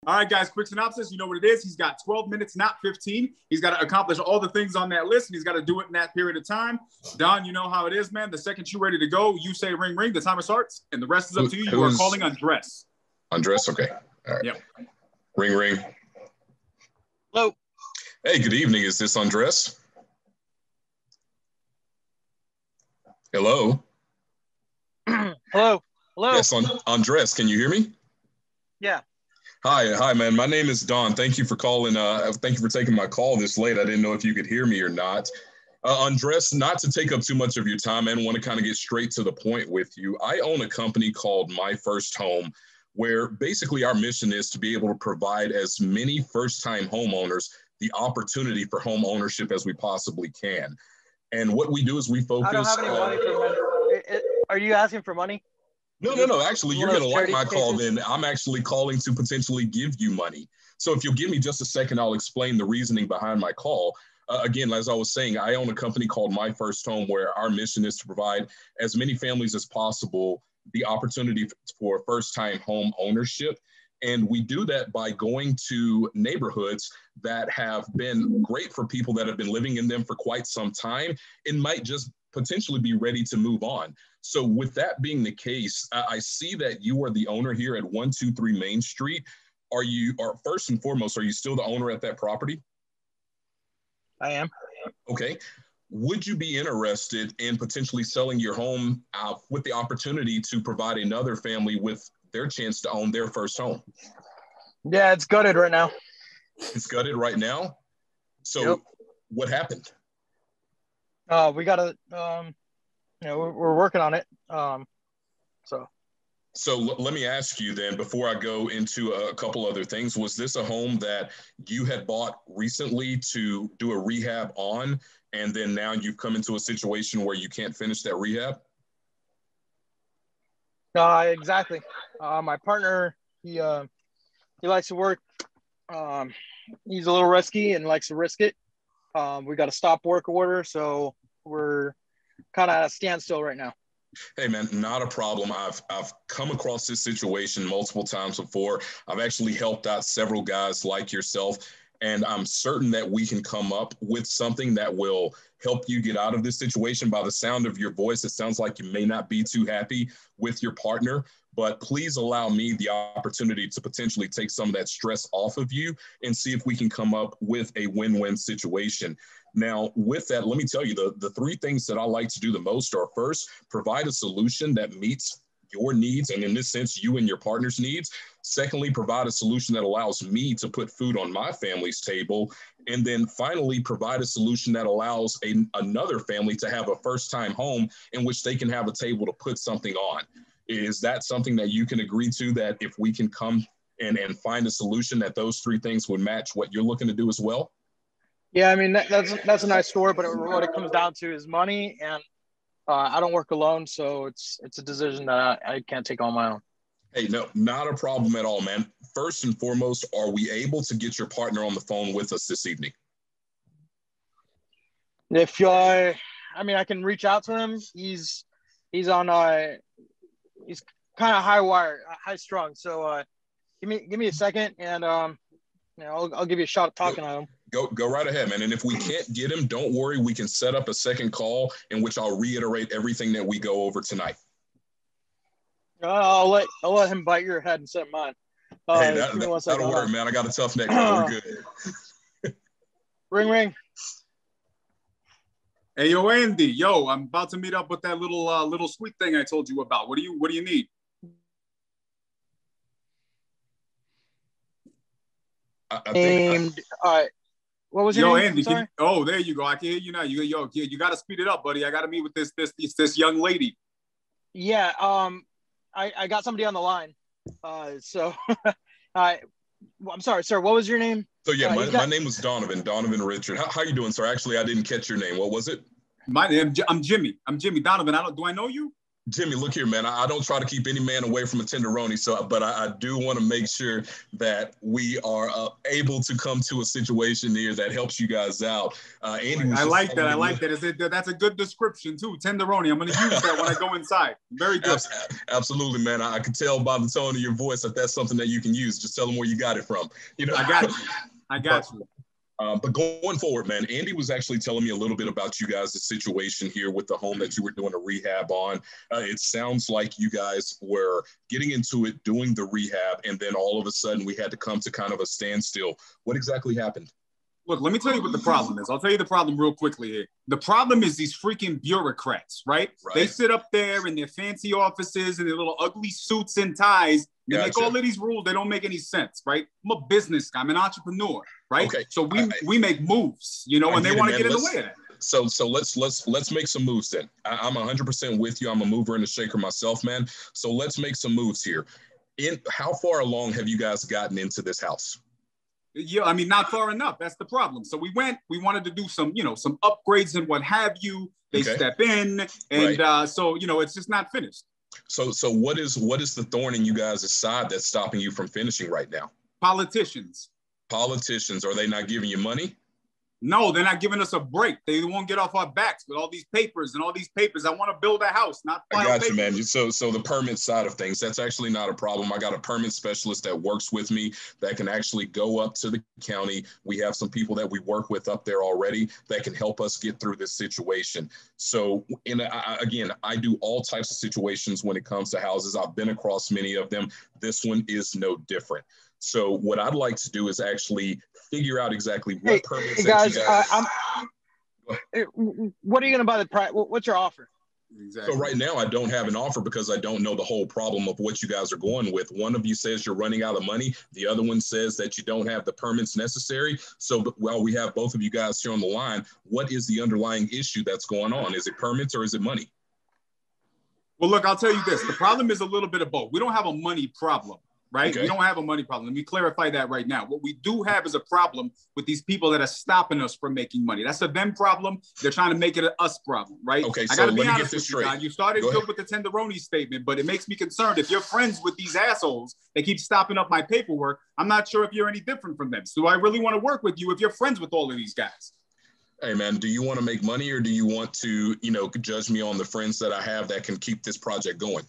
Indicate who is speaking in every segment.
Speaker 1: All right, guys, quick synopsis. You know what it is. He's got 12 minutes, not 15. He's got to accomplish all the things on that list, and he's got to do it in that period of time. Don, you know how it is, man. The second you're ready to go, you say ring, ring. The timer starts, and the rest is up to you. You are calling Andres.
Speaker 2: Andres, okay. All right.
Speaker 1: Yep.
Speaker 2: Ring, ring.
Speaker 3: Hello.
Speaker 2: Hey, good evening. Is this Andres? Hello?
Speaker 3: Hello. Hello.
Speaker 2: Yes, Andres, can you hear me?
Speaker 3: Yeah.
Speaker 2: Hi, man. My name is Don. Thank you for calling. Thank you for taking my call this late. I didn't know if you could hear me or not. Andres, not to take up too much of your time, and want to kind of get straight to the point with you. I own a company called My First Home, where basically our mission is to be able to provide as many first-time homeowners the opportunity for home ownership as we possibly can. And what we do is we focus.
Speaker 3: I don't have any money for money. Are you asking for money?
Speaker 2: No. Actually, you're going to like my call then. I'm actually calling to potentially give you money. So if you'll give me just a second, I'll explain the reasoning behind my call. Again, as I was saying, I own a company called My First Home, where our mission is to provide as many families as possible the opportunity for first-time home ownership. And we do that by going to neighborhoods that have been great for people that have been living in them for quite some time and might just potentially be ready to move on. So with that being the case, I see that you are the owner here at 123 Main Street. First and foremost, are you still the owner at that property?
Speaker 3: I am.
Speaker 2: Okay. Would you be interested in potentially selling your home with the opportunity to provide another family with their chance to own their first home?
Speaker 3: Yeah, it's gutted right now.
Speaker 2: It's gutted right now? So
Speaker 3: Yep.
Speaker 2: What happened?
Speaker 3: We got to, we're working on it.
Speaker 2: So let me ask you then, before I go into a couple other things, was this a home that you had bought recently to do a rehab on, and then now you've come into a situation where you can't finish that rehab?
Speaker 3: Exactly. My partner, he likes to work. He's a little risky and likes to risk it. We got a stop work order, so we're kind of at a standstill right now.
Speaker 2: Hey man, not a problem. I've come across this situation multiple times before. I've actually helped out several guys like yourself, and I'm certain that we can come up with something that will help you get out of this situation. By the sound of your voice, it sounds like you may not be too happy with your partner, but please allow me the opportunity to potentially take some of that stress off of you and see if we can come up with a win-win situation. Now, with that, let me tell you, the three things that I like to do the most are, first, provide a solution that meets your needs, and in this sense, you and your partner's needs. Secondly, provide a solution that allows me to put food on my family's table. And then finally, provide a solution that allows another family to have a first-time home in which they can have a table to put something on. Is that something that you can agree to, that if we can come and find a solution that those three things would match what you're looking to do as well?
Speaker 3: Yeah, I mean, that's a nice story, but what it comes down to is money, and I don't work alone, so it's a decision that I can't take on my own.
Speaker 2: Hey, no, not a problem at all, man. First and foremost, are we able to get your partner on the phone with us this evening?
Speaker 3: If I can reach out to him. He's on he's kind of high strung. So give me a second, and I'll give you a shot at talking to him.
Speaker 2: Go right ahead, man. And if we can't get him, don't worry. We can set up a second call in which I'll reiterate everything that we go over tonight.
Speaker 3: I'll let him bite your head instead of mine.
Speaker 2: Hey, that'll work, man. I got a tough neck. We're good.
Speaker 3: Ring, ring.
Speaker 1: Hey, yo, Andy. Yo, I'm about to meet up with that little sweet thing I told you about. What do you need?
Speaker 2: I think.
Speaker 3: All right. What was your name?
Speaker 1: Andy.
Speaker 3: Sorry?
Speaker 1: There you go. I can hear you now. You got to speed it up, buddy. I got to meet with this young lady.
Speaker 3: Yeah. I got somebody on the line. I'm sorry, sir. What was your name?
Speaker 2: So yeah, my name was Donovan Richards. How you doing, sir? Actually, I didn't catch your name. What was it?
Speaker 1: I'm Jimmy. I'm Jimmy Donovan. Do I know you?
Speaker 2: Jimmy, look here, man. I don't try to keep any man away from a tenderoni, but I do want to make sure that we are able to come to a situation here that helps you guys out. Andy,
Speaker 1: I like that. I like that. That's a good description too. Tenderoni. I'm going to use that when I go inside. Very good.
Speaker 2: Absolutely, man. I can tell by the tone of your voice that that's something that you can use. Just tell them where you got it from. You know,
Speaker 1: I got you. I got you.
Speaker 2: But going forward, man, Andy was actually telling me a little bit about you guys' situation here with the home that you were doing a rehab on. It sounds like you guys were getting into it, doing the rehab, and then all of a sudden we had to come to kind of a standstill. What exactly happened?
Speaker 1: Look, let me tell you what the problem is. I'll tell you the problem real quickly here. The problem is these freaking bureaucrats, right? They sit up there in their fancy offices in their little ugly suits and ties. They make all of these rules. They don't make any sense, right? I'm a business guy. I'm an entrepreneur, right? Okay. So we make moves, you know, and they want to get in the way of that.
Speaker 2: So let's make some moves then. I'm 100% with you. I'm a mover and a shaker myself, man. So let's make some moves here. How far along have you guys gotten into this house?
Speaker 1: Yeah, I mean, not far enough. That's the problem. So we wanted to do some, some upgrades and what have you. They step in, and so, it's just not finished.
Speaker 2: So what is the thorn in you guys' side that's stopping you from finishing right now?
Speaker 1: Politicians.
Speaker 2: Politicians, are they not giving you money?
Speaker 1: No, they're not giving us a break. They won't get off our backs with all these papers and all these papers. I want to build a house, not file papers.
Speaker 2: I got you, man. So the permit side of things, that's actually not a problem. I got a permit specialist that works with me that can actually go up to the county. We have some people that we work with up there already that can help us get through this situation. So again, I do all types of situations when it comes to houses. I've been across many of them. This one is no different. So what I'd like to do is actually figure out exactly what permits.
Speaker 3: Hey guys, what are you going to buy the price? What's your offer?
Speaker 2: Exactly. So right now I don't have an offer because I don't know the whole problem of what you guys are going with. One of you says you're running out of money. The other one says that you don't have the permits necessary. So while we have both of you guys here on the line, what is the underlying issue that's going on? Is it permits or is it money?
Speaker 1: Well, look, I'll tell you this. The problem is a little bit of both. We don't have a money problem. Right? Okay. We don't have a money problem. Let me clarify that right now. What we do have is a problem with these people that are stopping us from making money. That's a them problem. They're trying to make it an us problem, right?
Speaker 2: Okay,
Speaker 1: I got to be honest with you, God. You started good with the tenderoni statement, but it makes me concerned. If you're friends with these assholes that keep stopping up my paperwork, I'm not sure if you're any different from them. So do I really want to work with you if you're friends with all of these guys?
Speaker 2: Hey, man, do you want to make money or do you want to, judge me on the friends that I have that can keep this project going?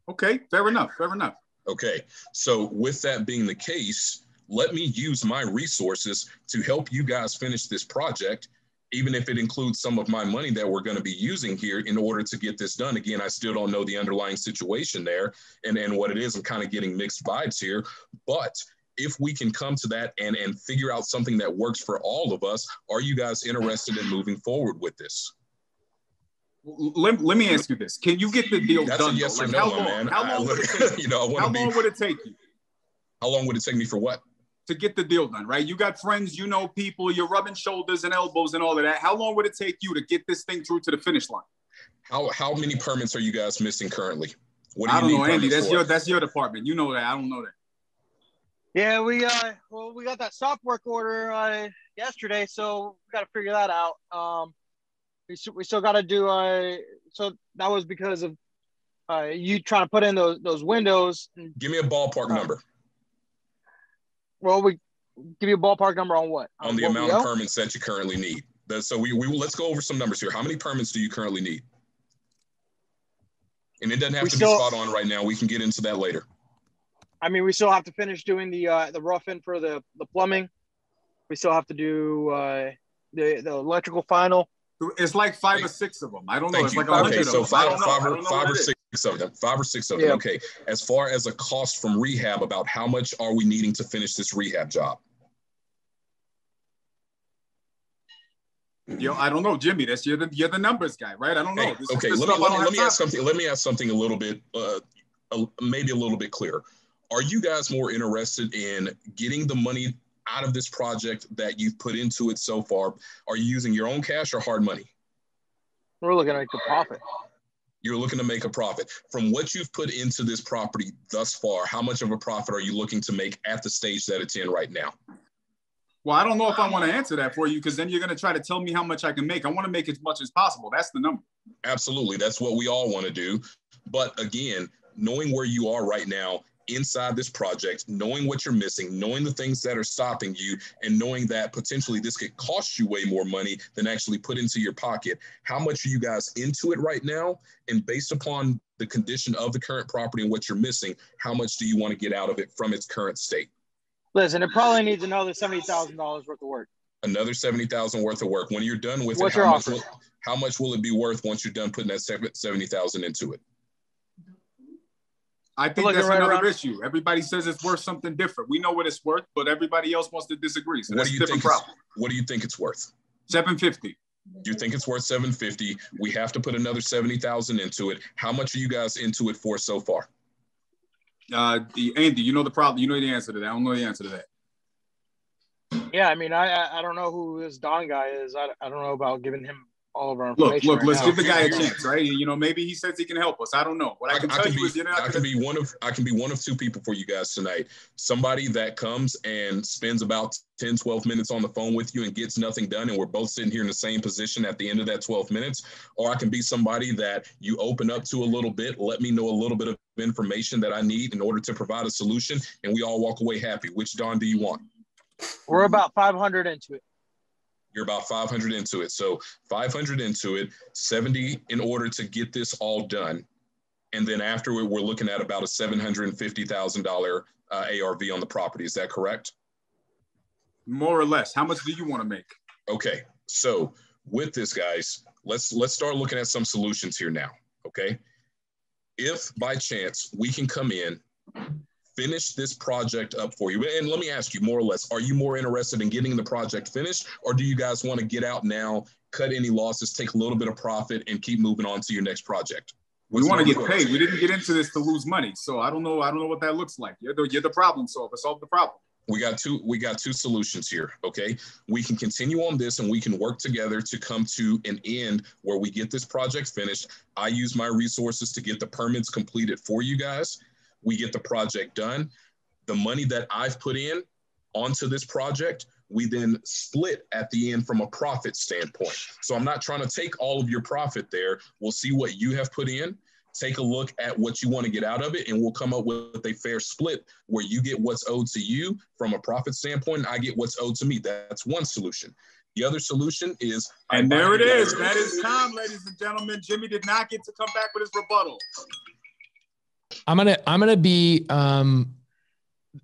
Speaker 1: Okay, fair enough. Fair enough.
Speaker 2: Okay, so with that being the case, let me use my resources to help you guys finish this project, even if it includes some of my money that we're going to be using here in order to get this done. Again, I still don't know the underlying situation there and what it is. I'm kind of getting mixed vibes here, but if we can come to that and figure out something that works for all of us, are you guys interested in moving forward with this?
Speaker 1: Let me ask you this. Can you get the deal done?
Speaker 2: That's a yes or no, man.
Speaker 1: How long would it take you? How long would it take you?
Speaker 2: How long would it take me for what?
Speaker 1: To get the deal done, right? You got friends, people, you're rubbing shoulders and elbows and all of that. How long would it take you to get this thing through to the finish line?
Speaker 2: How many permits are you guys missing currently?
Speaker 1: What do you need? I don't know, Andy. That's your department. You know that. I don't know that.
Speaker 3: Yeah, we got that stop work order yesterday, so we got to figure that out. We still got to do so that was because of you trying to put in those windows.
Speaker 2: Give me a ballpark number.
Speaker 3: Well, we give you a ballpark number on what?
Speaker 2: On the amount of permits that you currently need. So we let's go over some numbers here. How many permits do you currently need? And it doesn't have to be spot on right now. We can get into that later.
Speaker 3: I mean, we still have to finish doing the rough-in for the plumbing. We still have to do the electrical final.
Speaker 1: It's like 5 or 6 of them. I don't know. It's like
Speaker 2: okay, so five or six of them. 5 or 6 of them. Okay. As far as a cost from rehab, about how much are we needing to finish this rehab job?
Speaker 1: I don't know, Jimmy. You're the numbers guy, right? I don't know.
Speaker 2: Okay. Let me ask something. Let me ask something a little bit, maybe a little bit clearer. Are you guys more interested in getting the money out of this project that you've put into it so far? Are you using your own cash or hard money?
Speaker 3: We're looking to make a profit.
Speaker 2: You're looking to make a profit. From what you've put into this property thus far, how much of a profit are you looking to make at the stage that it's in right now?
Speaker 1: Well, I don't know if I want to answer that for you because then you're going to try to tell me how much I can make. I want to make as much as possible. That's the number.
Speaker 2: Absolutely. That's what we all want to do. But again, knowing where you are right now inside this project, knowing what you're missing, knowing the things that are stopping you, and knowing that potentially this could cost you way more money than actually put into your pocket. How much are you guys into it right now? And based upon the condition of the current property and what you're missing, how much do you want to get out of it from its current state?
Speaker 3: Listen, it probably needs another $70,000 worth of work.
Speaker 2: Another $70,000 worth of work. When you're done with
Speaker 3: What's
Speaker 2: it,
Speaker 3: your
Speaker 2: how much will it be worth once you're done putting that $70,000 into it?
Speaker 1: I think that's another issue. Everybody says it's worth something different. We know what it's worth, but everybody else wants to disagree. So that's a different problem.
Speaker 2: What do you think it's worth?
Speaker 1: $750.
Speaker 2: You think it's worth $750? We have to put another $70,000 into it. How much are you guys into it for so far?
Speaker 1: Andy, you know the problem. You know the answer to that. I don't know the answer to that.
Speaker 3: Yeah, I mean, I don't know who this Don guy is. I don't know about giving him all of our information.
Speaker 1: Look, let's give the guy a chance, right? You know, maybe he says he can help us. I don't know. What I can tell you is I can
Speaker 2: be one of two people for you guys tonight. Somebody that comes and spends about 10, 12 minutes on the phone with you and gets nothing done, and we're both sitting here in the same position at the end of that 12 minutes. Or I can be somebody that you open up to a little bit, let me know a little bit of information that I need in order to provide a solution, and we all walk away happy. Which Don do you want?
Speaker 3: We're about 500 into it.
Speaker 2: You're about 500 into it. So 500 into it, 70 in order to get this all done. And then afterward, we're looking at about a $750,000 ARV on the property. Is that correct?
Speaker 1: More or less. How much do you want to make?
Speaker 2: Okay. So with this, guys, let's start looking at some solutions here now. Okay. If by chance we can come in, finish this project up for you. And let me ask you, more or less, are you more interested in getting the project finished, or do you guys want to get out now, cut any losses, take a little bit of profit, and keep moving on to your next project?
Speaker 1: We want to get paid. We didn't get into this to lose money. So I don't know what that looks like. You're the problem solver. Solve the problem. We got two solutions here. Okay. We can continue on this and we can work together to come to an end where we get this project finished. I use my resources to get the permits completed for you guys. We get the project done. The money that I've put in onto this project, we then split at the end from a profit standpoint. So I'm not trying to take all of your profit there. We'll see what you have put in, take a look at what you want to get out of it, and we'll come up with a fair split where you get what's owed to you from a profit standpoint, and I get what's owed to me. That's one solution. The other solution is... And there it is. That is time, ladies and gentlemen. Jimmy did not get to come back with his rebuttal.
Speaker 4: I'm gonna be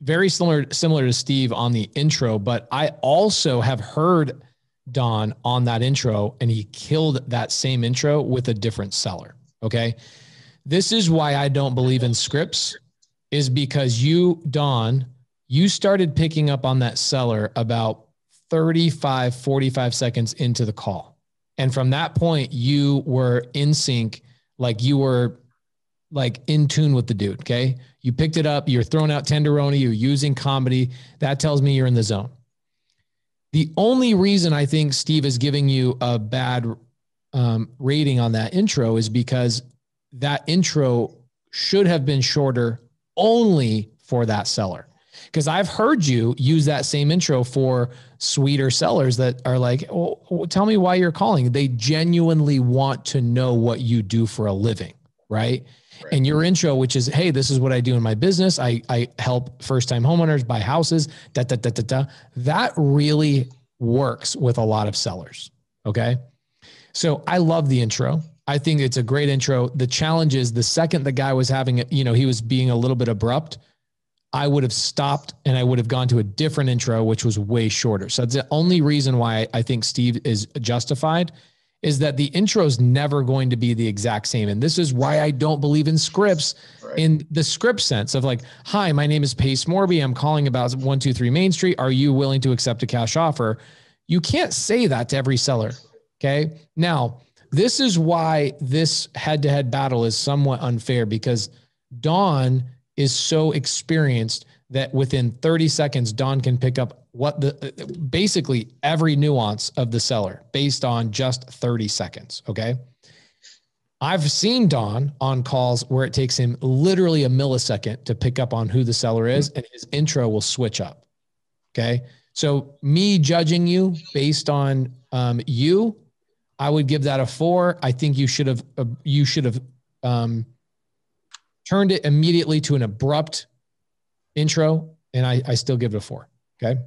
Speaker 4: very similar to Steve on the intro, but I also have heard Don on that intro, and he killed that same intro with a different seller. Okay, this is why I don't believe in scripts, is because Don, you started picking up on that seller about 35, 45 seconds into the call, and from that point you were in sync, like you were like in tune with the dude. Okay. You picked it up. You're throwing out tenderoni. You're using comedy. That tells me you're in the zone. The only reason I think Steve is giving you a bad rating on that intro is because that intro should have been shorter only for that seller. Because I've heard you use that same intro for sweeter sellers that are like, oh, tell me why you're calling. They genuinely want to know what you do for a living. Right. And your intro, which is, hey, this is what I do in my business. I help first-time homeowners buy houses, that really works with a lot of sellers, okay? So I love the intro. I think it's a great intro. The challenge is the second the guy was having it, he was being a little bit abrupt, I would have stopped and I would have gone to a different intro, which was way shorter. So that's the only reason why I think Steve is justified, is that the intro is never going to be the exact same. And this is why I don't believe in scripts in the script sense of like, hi, my name is Pace Morby. I'm calling about 123 Main Street. Are you willing to accept a cash offer? You can't say that to every seller. Okay. Now, this is why this head-to-head battle is somewhat unfair, because Don is so experienced that within 30 seconds, Don can pick up basically every nuance of the seller based on just 30 seconds. Okay. I've seen Don on calls where it takes him literally a millisecond to pick up on who the seller is, and his intro will switch up. Okay. So me judging you based on I would give that a 4. I think you should have turned it immediately to an abrupt intro, and I still give it a 4. Okay.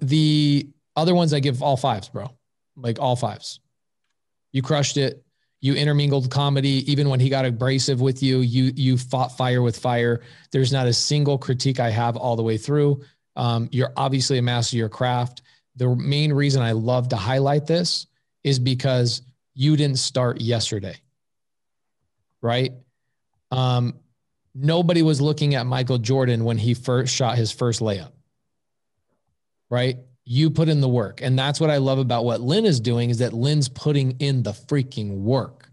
Speaker 4: The other ones I give all 5s, bro. Like all 5s. You crushed it. You intermingled comedy. Even when he got abrasive with you, you fought fire with fire. There's not a single critique I have all the way through. You're obviously a master of your craft. The main reason I love to highlight this is because you didn't start yesterday, right? Nobody was looking at Michael Jordan when he first shot his first layup, right? You put in the work. And that's what I love about what Lynn is doing, is that Lynn's putting in the freaking work,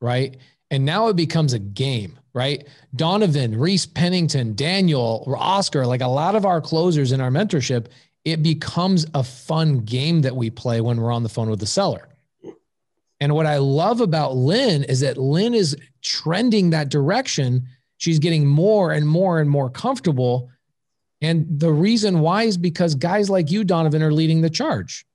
Speaker 4: right? And now it becomes a game, right? Donovan, Reese Pennington, Daniel, Oscar, like a lot of our closers in our mentorship, it becomes a fun game that we play when we're on the phone with the seller. And what I love about Lynn is that Lynn is trending that direction. She's getting more and more and more comfortable. And the reason why is because guys like you, Donovan, are leading the charge,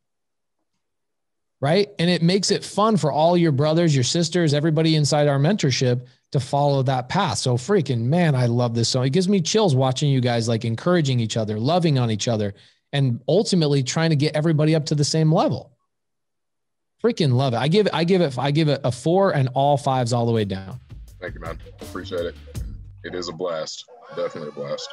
Speaker 4: right? And it makes it fun for all your brothers, your sisters, everybody inside our mentorship to follow that path. So freaking, man, I love this. So it gives me chills watching you guys like encouraging each other, loving on each other, and ultimately trying to get everybody up to the same level. Freaking love it. I give it a 4 and all 5s all the way down.
Speaker 2: Thank you, man. Appreciate it. It is a blast. Definitely a blast.